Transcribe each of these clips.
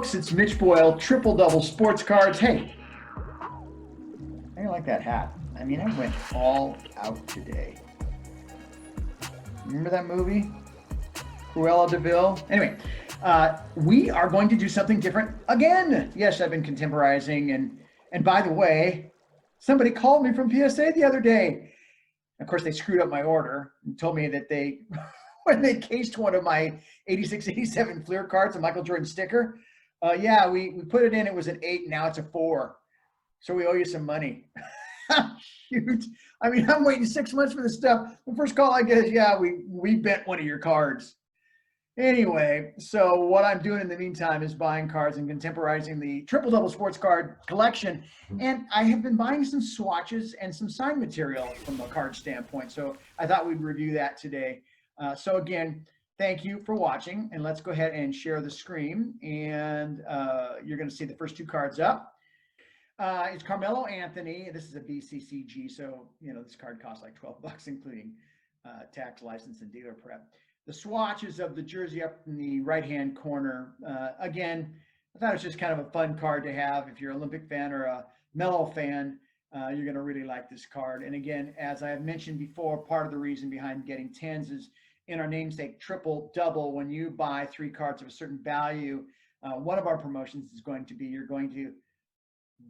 folks, it's Mitch Boyle, Triple Double Sports Cards. Hey, I like that hat. I mean, I went all out today. Remember that movie? Cruella de Vil? Anyway, we are going to do something different again. Yes, I've been contemporizing, and by the way, somebody called me from PSA the other day. Of course, they screwed up my order and told me that they, when they cased one of my 86, 87 Fleer cards, a Michael Jordan sticker, yeah, we put it in, it was an 8, now it's a 4. So we owe you some money. Shoot. I mean, I'm waiting 6 months for this stuff. The first call I get is, yeah, we bent one of your cards. Anyway, so what I'm doing in the meantime is buying cards and contemporizing the Triple Double Sports Card collection. And I have been buying some swatches and some sign material from a card standpoint. So I thought we'd review that today. So again, thank you for watching. And let's go ahead and share the screen. And you're going to see the first 2 cards up. It's Carmelo Anthony. This is a BCCG. So, you know, this card costs like $12, including tax, license, and dealer prep. The swatches of the jersey up in the right-hand corner. Again, I thought it was just kind of a fun card to have. If you're an Olympic fan or a Melo fan, you're going to really like this card. And again, as I have mentioned before, part of the reason behind getting 10s is in our namesake triple double. When you buy 3 cards of a certain value, one of our promotions is going to be you're going to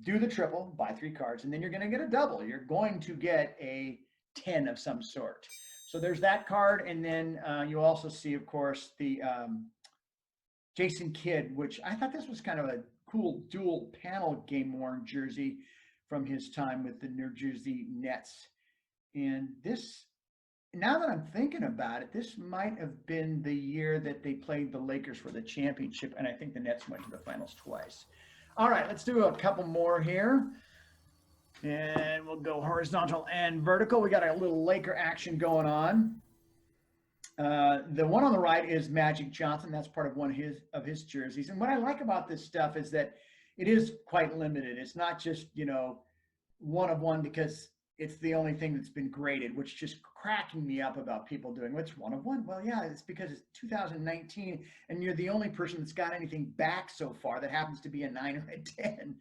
do the triple, buy 3 cards, and then you're going to get a double. You're going to get a 10 of some sort. So there's that card, and then you also see, of course, the Jason Kidd, which I thought this was kind of a cool dual panel game-worn jersey from his time with the New Jersey Nets. And this, now that I'm thinking about it, this might have been the year that they played the Lakers for the championship, and I think the Nets went to the finals twice. All right, let's do a couple more here. And we'll go horizontal and vertical. We got a little Laker action going on. The one on the right is Magic Johnson. That's part of one of his jerseys. And what I like about this stuff is that it is quite limited. It's not just, you know, one of one because it's the only thing that's been graded, which is just cracking me up about people doing what's one of one. Well, yeah, it's because it's 2019 and you're the only person that's got anything back so far that happens to be a 9 or a 10.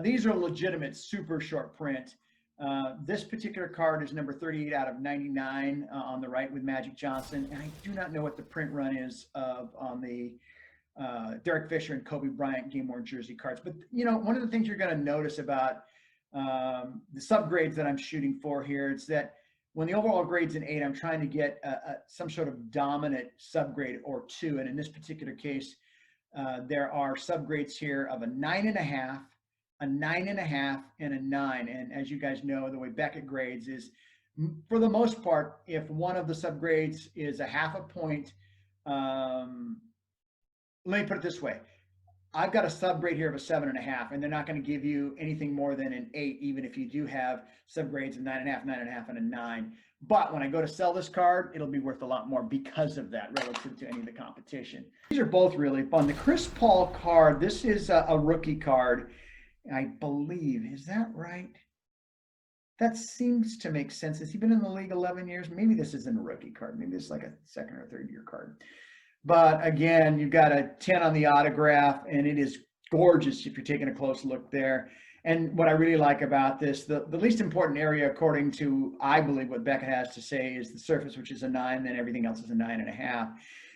These are legitimate, super short print. This particular card is number 38 out of 99 on the right with Magic Johnson. And I do not know what the print run is on the Derek Fisher and Kobe Bryant game-worn jersey cards. But, you know, one of the things you're going to notice about the subgrades that I'm shooting for here is that when the overall grade's an 8, I'm trying to get some sort of dominant subgrade or 2. And in this particular case, there are subgrades here of a 9.5, a 9.5, and a 9. And as you guys know, the way Beckett grades is, for the most part, if one of the subgrades is a half a point, let me put it this way. I've got a subgrade here of a 7.5, and they're not going to give you anything more than an 8, even if you do have subgrades of 9.5, 9.5, and a 9. But when I go to sell this card, it'll be worth a lot more because of that relative to any of the competition. These are both really fun. The Chris Paul card, this is a rookie card. I believe, is that right? That seems to make sense. Has he been in the league 11 years? Maybe this isn't a rookie card. Maybe this is like a 2nd or 3rd year card. But again, you've got a 10 on the autograph, and it is gorgeous if you're taking a close look there. And what I really like about this, the least important area, according to, I believe, what Beckett has to say, is the surface, which is a 9, then everything else is a 9.5.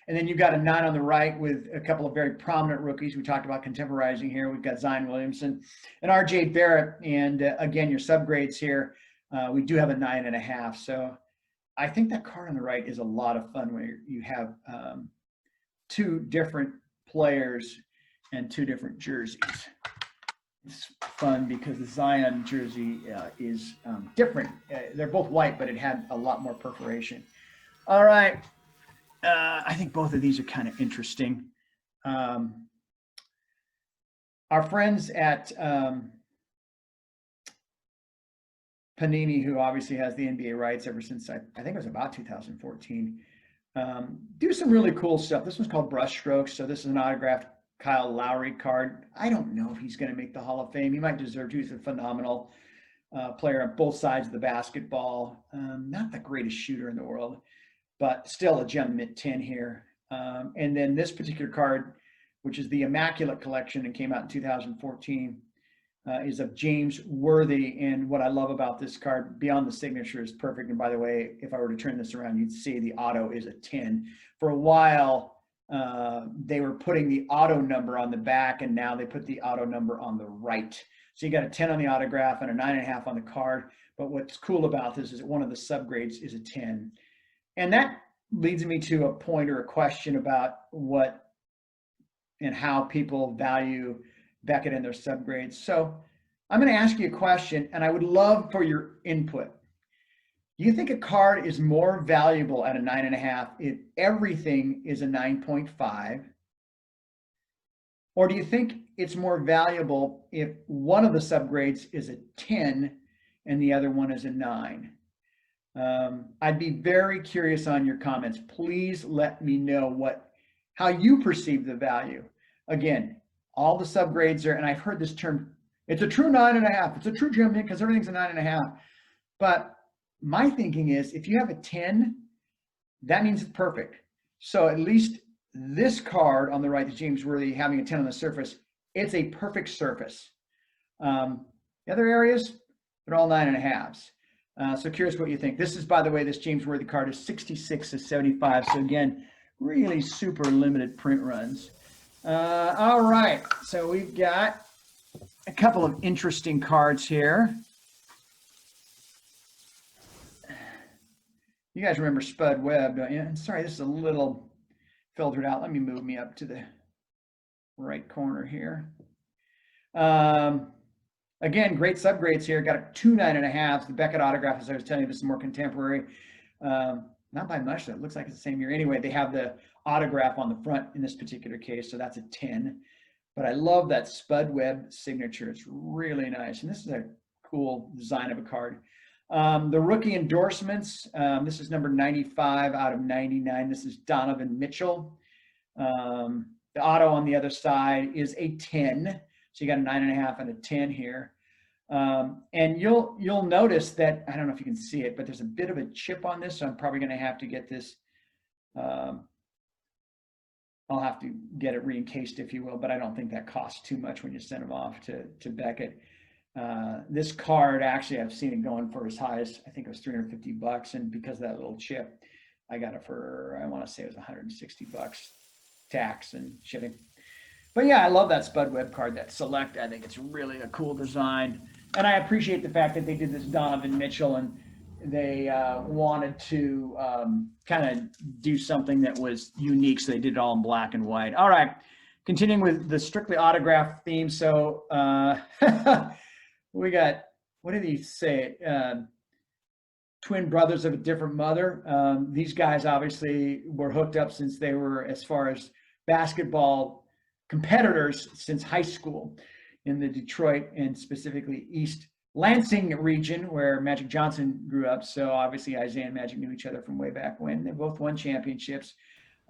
And then you've got a 9 on the right with a couple of very prominent rookies. We talked about contemporizing here. We've got Zion Williamson and R.J. Barrett. And again, your subgrades here, we do have a 9.5. So I think that card on the right is a lot of fun where you have 2 different players and 2 different jerseys. It's fun because the Zion jersey is different. They're both white, but it had a lot more perforation. All right. I think both of these are kind of interesting. Our friends at Panini, who obviously has the NBA rights ever since I think it was about 2014, do some really cool stuff. This one's called Brushstrokes. So this is an autographed Kyle Lowry card. I don't know if he's going to make the Hall of Fame. He might deserve to. He's a phenomenal player on both sides of the basketball. Not the greatest shooter in the world, but still a gem mint 10 here. And then this particular card which is the Immaculate Collection and came out in 2014, is of James Worthy. And what I love about this card, beyond the signature, is perfect. And by the way, if I were to turn this around, you'd see the auto is a 10. For a while, they were putting the auto number on the back, and now they put the auto number on the right. So you got a 10 on the autograph and a 9.5 on the card. But what's cool about this is that one of the subgrades is a 10. And that leads me to a point or a question about what and how people value Beckett and their subgrades. So I'm going to ask you a question, and I would love for your input. Do you think a card is more valuable at a 9.5 if everything is a 9.5? Or do you think it's more valuable if one of the subgrades is a 10 and the other one is a 9? I'd be very curious on your comments. Please let me know how you perceive the value. Again, all the subgrades are, and I've heard this term, it's a true 9.5. It's a true gem mint because everything's a 9.5. But my thinking is if you have a 10, that means it's perfect. So at least this card on the right, the James Worthy, having a 10 on the surface, it's a perfect surface. The other areas, they're all 9.5s. So curious what you think. This is, by the way, this James Worthy card is 66 of 75. So again, really super limited print runs. All right, so we've got a couple of interesting cards here. You guys remember Spud Webb, don't you? And sorry, this is a little filtered out. Let me move me up to the right corner here. Again, great subgrades here. Got 2 9.5s. The Beckett autograph, as I was telling you, this is more contemporary. Not by much, though. It looks like it's the same year. Anyway, they have the autograph on the front in this particular case, so that's a 10. But I love that Spud Webb signature. It's really nice. And this is a cool design of a card. The rookie endorsements, this is number 95 out of 99. This is Donavan Mitchell. The auto on the other side is a 10. So you got a 9.5 and a 10 here. And you'll notice that, I don't know if you can see it, but there's a bit of a chip on this. So I'm probably going to have to get this, I'll have to get it re-encased, if you will, but I don't think that costs too much when you send them off to Beckett. This card, actually, I've seen it going for as high as, I think it was $350. And because of that little chip, I got it for, I want to say it was $160, tax and shipping. But yeah, I love that Spud Webb card, that Select. I think it's really a cool design. And I appreciate the fact that they did this Donavan Mitchell and they wanted to kind of do something that was unique. So they did it all in black and white. All right, continuing with the strictly autograph theme. So we got, what did he say? Twin brothers of a different mother. These guys obviously were hooked up since they were, as far as basketball competitors, since high school in the Detroit and specifically East Lansing region where Magic Johnson grew up. So obviously Isaiah and Magic knew each other from way back when. They both won championships.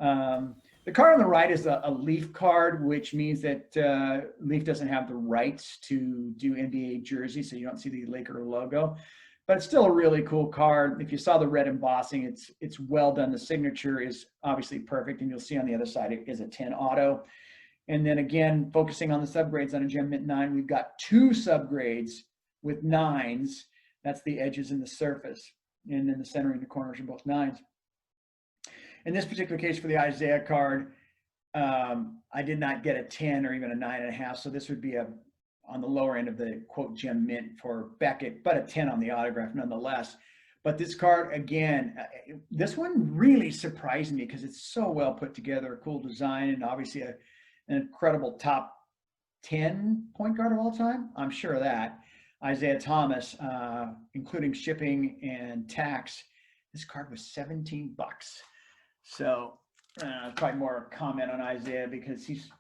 The card on the right is a Leaf card, which means that Leaf doesn't have the rights to do NBA jerseys, so you don't see the Laker logo. But it's still a really cool card. If you saw the red embossing, it's well done. The signature is obviously perfect, and you'll see on the other side it is a 10 auto. And then again, focusing on the subgrades on a Gem Mint 9, we've got 2 subgrades with 9s. That's the edges and the surface. And then the center and the corners are both 9s. In this particular case for the Isaiah card, I did not get a 10 or even a 9.5. So this would be on the lower end of the quote Gem Mint for Beckett, but a 10 on the autograph nonetheless. But this card, again, this one really surprised me because it's so well put together, a cool design, and obviously an incredible top 10 point guard of all time. I'm sure of that. Isaiah Thomas, including shipping and tax, this card was $17. So probably more comment on Isaiah because he's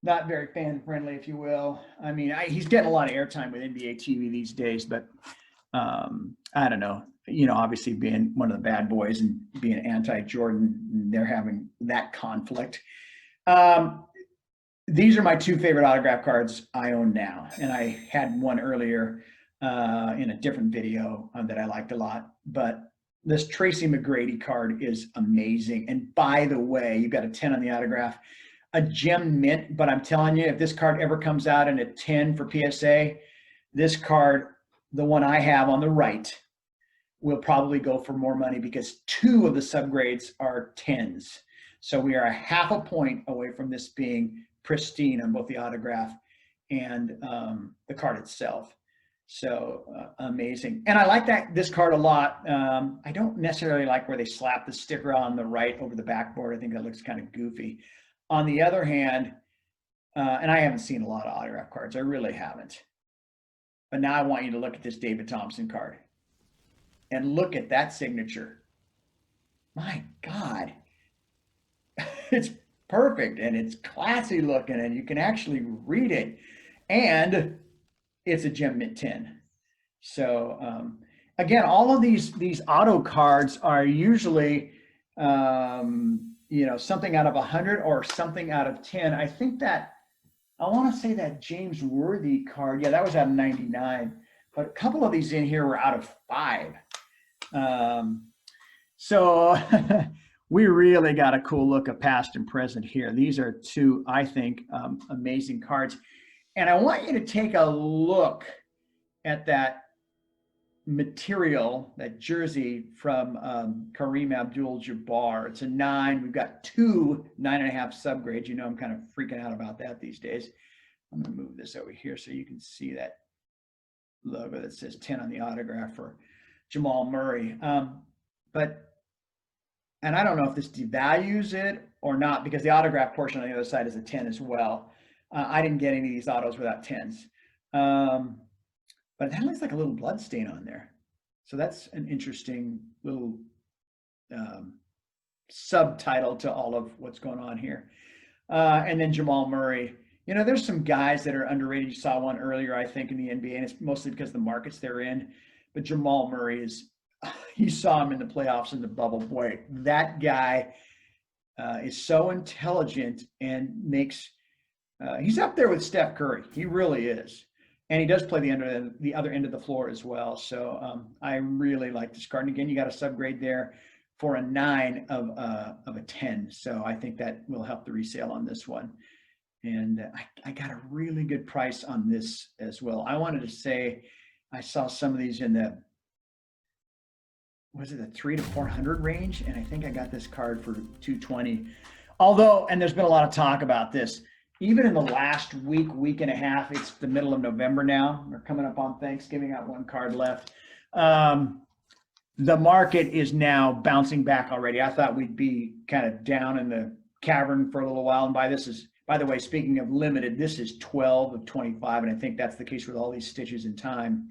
not very fan friendly, if you will. I mean, he's getting a lot of airtime with NBA TV these days, but I don't know. You know, obviously being one of the bad boys and being anti-Jordan, they're having that conflict. These are my 2 favorite autograph cards I own now. And I had one earlier in a different video that I liked a lot. But this Tracy McGrady card is amazing. And by the way, you've got a 10 on the autograph. a gem mint, but I'm telling you, if this card ever comes out in a 10 for PSA, this card, the one I have on the right, will probably go for more money because two of the subgrades are 10s. So we are a half a point away from this being pristine on both the autograph and the card itself. So amazing. And I like this card a lot. I don't necessarily like where they slap the sticker on the right over the backboard. I think that looks kind of goofy. On the other hand, and I haven't seen a lot of autograph cards. I really haven't. But now I want you to look at this David Thompson card and look at that signature. My God, it's perfect and it's classy looking and you can actually read it. And it's a gem mint 10. So again, all of these auto cards are usually something out of 100 or something out of 10. I think that I want to say that James Worthy card, yeah, that was out of 99, but a couple of these in here were out of 5. So we really got a cool look of past and present here. These are two, I think, amazing cards. And I want you to take a look at that material, that jersey from Kareem Abdul-Jabbar. It's a 9. We've got 2 9.5 subgrades. You know, I'm kind of freaking out about that these days. I'm going to move this over here so you can see that logo that says 10 on the autograph for Jamal Murray. And I don't know if this devalues it or not, because the autograph portion on the other side is a 10 as well. I didn't get any of these autos without 10s. But that looks like a little blood stain on there. So that's an interesting little subtitle to all of what's going on here. And then Jamal Murray. You know, there's some guys that are underrated. You saw one earlier, I think, in the NBA, and it's mostly because of the markets they're in. But Jamal Murray you saw him in the playoffs in the bubble. Boy, that guy is so intelligent and he's up there with Steph Curry. He really is. And he does play the other end of the floor as well. So I really like this card. And again, you got a subgrade there for a 9 of a 10. So I think that will help the resale on this one. And I got a really good price on this as well. I wanted to say I saw some of these in the 300 to 400 range, and I think I got this card for $220. Although, and there's been a lot of talk about this, even in the last week and a half, it's the middle of November now. We're coming up on Thanksgiving, got one card left. The market is now bouncing back already. I thought we'd be kind of down in the cavern for a little while. And by the way, speaking of limited, this is 12 of 25, and I think that's the case with all these stitches in time.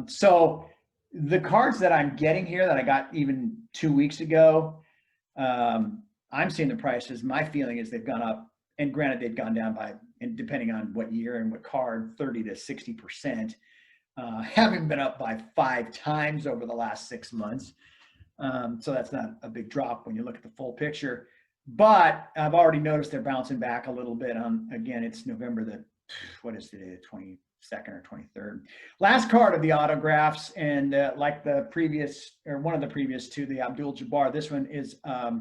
So the cards that I'm getting here that I got even 2 weeks ago, I'm seeing the prices. My feeling is they've gone up, and granted, they've gone down by, and depending on what year and what card, 30 to 60%, having been up by 5 times over the last 6 months. So that's not a big drop when you look at the full picture. But I've already noticed they're bouncing back a little bit on, again, it's November what is today, the 22nd or 23rd. Last card of the autographs, and like the previous, or one of the previous two, the Abdul-Jabbar, this one is a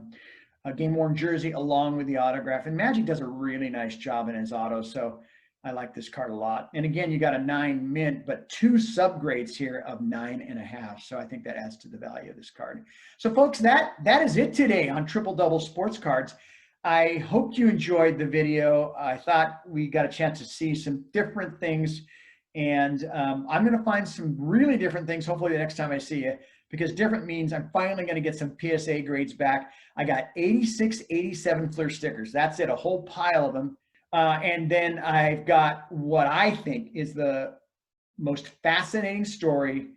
game-worn jersey along with the autograph. And Magic does a really nice job in his auto, so I like this card a lot. And again, you got a 9 mint, but 2 subgrades here of 9.5. So I think that adds to the value of this card. So folks, that is it today on Triple Double Sports Cards. I hope you enjoyed the video. I thought we got a chance to see some different things. And I'm going to find some really different things, hopefully the next time I see you, because different means I'm finally going to get some PSA grades back. I got 86, 87 clear stickers. That's it, a whole pile of them. And then I've got what I think is the most fascinating story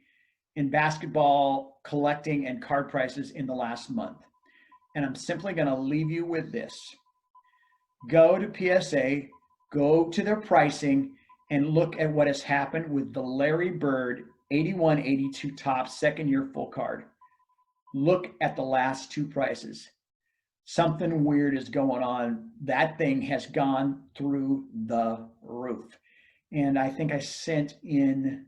in basketball collecting and card prices in the last month. And I'm simply going to leave you with this. Go to PSA, go to their pricing, and look at what has happened with the Larry Bird 81-82 top second year full card. Look at the last 2 prices. Something weird is going on. That thing has gone through the roof. And I think I sent in,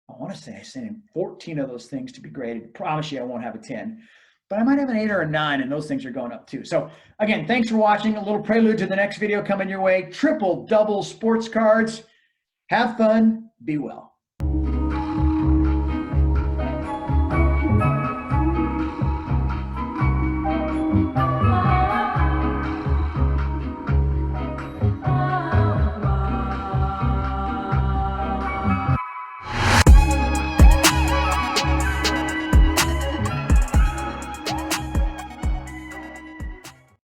I want to say I sent in 14 of those things to be graded. I promise you I won't have a 10. but I might have an 8 or a 9, and those things are going up too. So again, thanks for watching. A little prelude to the next video coming your way. Triple double sports cards. Have fun. Be well.